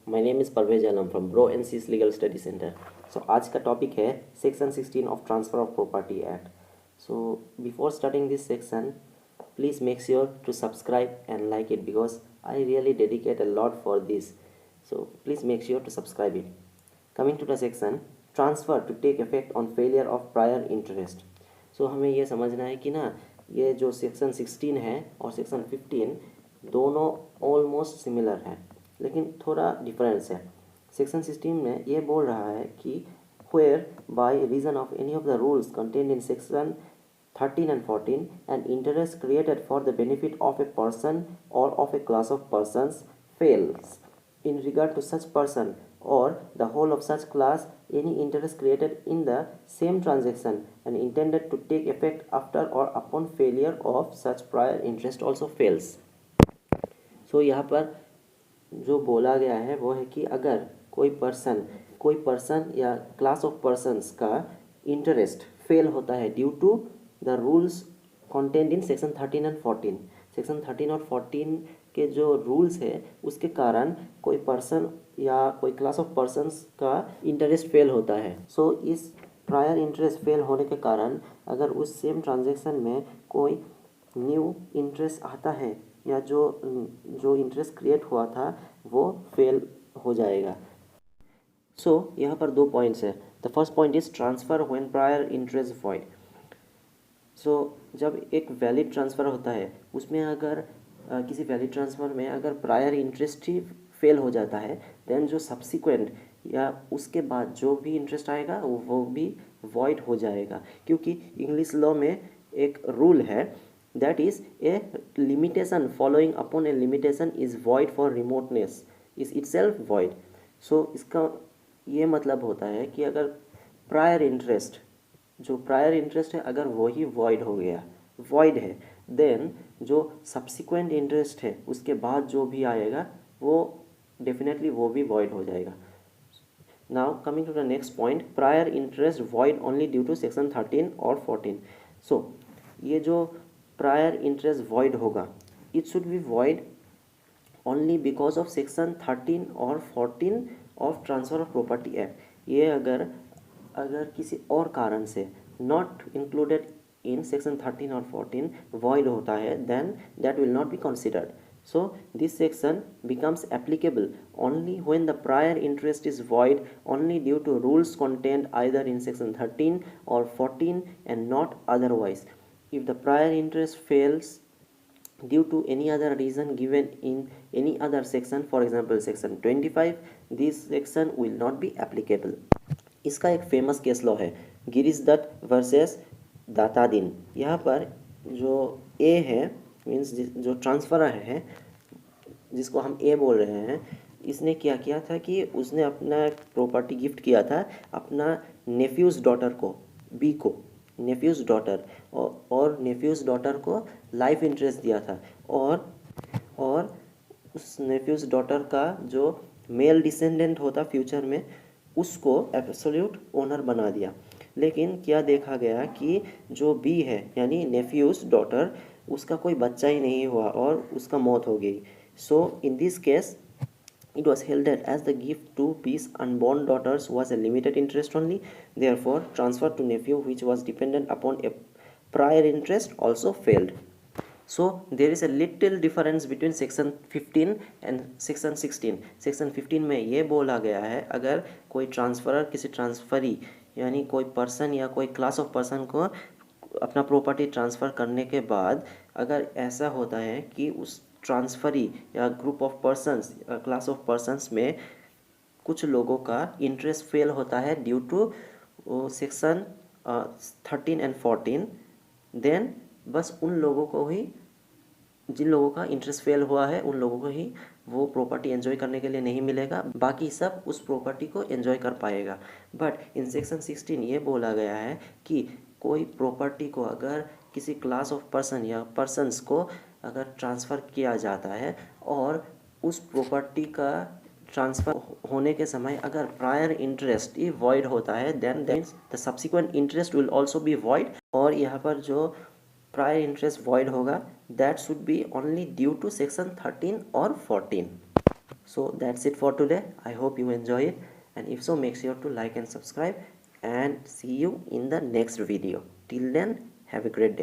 My name is Parvez Alam from bro N C legal study centre. So आज का topic है section 16 of transfer of property act. So before starting this section, please make sure to subscribe and like it because I really dedicate a lot for this. So please make sure to subscribe it. Coming to the section, transfer to take effect on failure of prior interest. So हमें ये समझना है कि ना ये जो section 16 है और सेक्शन 15 दोनों ऑलमोस्ट सिमिलर हैं, लेकिन थोड़ा डिफरेंस है। सेक्शन 16 में ये बोल रहा है कि where by reason of any of the rules contained in section 13 and 14 an interest created for the benefit of a person or of a class of persons fails in regard to such person or the whole of such class, any interest created in the same transaction and intended to take effect after or upon failure of such prior interest also fails. So यहाँ पर जो बोला गया है वो है कि अगर कोई पर्सन या क्लास ऑफ पर्सन्स का इंटरेस्ट फेल होता है due to the rules content in section 13 and 14, section 13 और 14 के जो रूल्स है उसके कारण कोई पर्सन या कोई क्लास ऑफ पर्सन्स का इंटरेस्ट फेल होता है। सो इस प्रायर इंटरेस्ट फेल होने के कारण अगर उस सेम ट्रांजेक्शन में कोई न्यू इंटरेस्ट आता है या जो इंटरेस्ट क्रिएट हुआ था वो फेल हो जाएगा। सो यहाँ पर दो पॉइंट्स है। The first point is transfer when prior interest void. So जब एक वैलिड ट्रांसफ़र होता है उसमें अगर किसी वैलिड ट्रांसफ़र में अगर प्रायर इंटरेस्ट ही फेल हो जाता है देन जो सब्सिक्वेंट या उसके बाद जो भी इंटरेस्ट आएगा वो भी वॉइड हो जाएगा, क्योंकि इंग्लिश लॉ में एक रूल है that is a limitation following upon a limitation is void for remoteness is itself void. So इसका ये मतलब होता है कि अगर प्रायर इंटरेस्ट है अगर वही वॉइड है देन जो सब्सिक्वेंट इंटरेस्ट है उसके बाद जो भी आएगा वो डेफिनेटली वो भी वॉइड हो जाएगा। Now coming to the next point, prior interest void only due to section 13 और 14। सो ये जो प्रायर इंटरेस्ट वॉइड होगा it should be void only because of section 13 और 14 of transfer of property act. ये अगर किसी और कारण से नॉट इंक्लूडेड इन सेक्शन 13 और 14 वॉइड होता है then that will not be considered. So this section becomes applicable only when the prior interest is void only due to rules contained either in section 13 or 14 and not otherwise. If the prior interest fails due to any other reason given in any other section, for example section 25, this section will not be applicable. इसका एक famous case law है Girish Dutt versus दातादीन। यहाँ पर जो ए है means जो transferor है जिसको हम ए बोल रहे हैं, इसने क्या किया था कि उसने अपना प्रॉपर्टी गिफ्ट किया था अपना नेफ्यूज़ डॉटर को, बी को, नेफ्यूज़ डॉटर, और नेफ्यूज़ डॉटर को लाइफ इंटरेस्ट दिया था और उस नेफ्यूज़ डॉटर का जो मेल डिसेंडेंट होता फ्यूचर में उसको एब्सोल्यूट ओनर बना दिया। लेकिन क्या देखा गया कि जो बी है यानी नेफ्यूज़ डॉटर उसका कोई बच्चा ही नहीं हुआ और उसका मौत हो गई। So in this case it was held that as the gift to B's unborn daughters was a limited interest only, therefore transfer to nephew which was dependent upon a prior interest also failed. So there is a little difference between section 15 and section 16. section 15 में ये बोला गया है अगर कोई transferor किसी transferee यानी कोई पर्सन या कोई क्लास ऑफ पर्सन को अपना प्रॉपर्टी ट्रांसफ़र करने के बाद अगर ऐसा होता है कि उस ट्रांसफरी या ग्रुप ऑफ पर्सन्स या क्लास ऑफ पर्सन्स में कुछ लोगों का इंटरेस्ट फेल होता है due to section 13 and 14, then बस उन लोगों को ही, जिन लोगों का इंटरेस्ट फेल हुआ है उन लोगों को ही वो प्रॉपर्टी एंजॉय करने के लिए नहीं मिलेगा, बाकी सब उस प्रॉपर्टी को एंजॉय कर पाएगा। बट इन सेक्शन 16 ये बोला गया है कि कोई प्रॉपर्टी को अगर किसी क्लास ऑफ पर्सन या पर्सन्स को अगर ट्रांसफ़र किया जाता है और उस प्रॉपर्टी का ट्रांसफ़र होने के समय अगर प्रायर इंटरेस्ट ही वॉइड होता है then the subsequent interest will also be void, और यहाँ पर जो प्रायर इंटरेस्ट वॉइड होगा that should be only due to section 13 और 14। So that's it for today. I hope you enjoy it, and if so, make sure to like and subscribe, and see you in the next video. Till then, have a great day.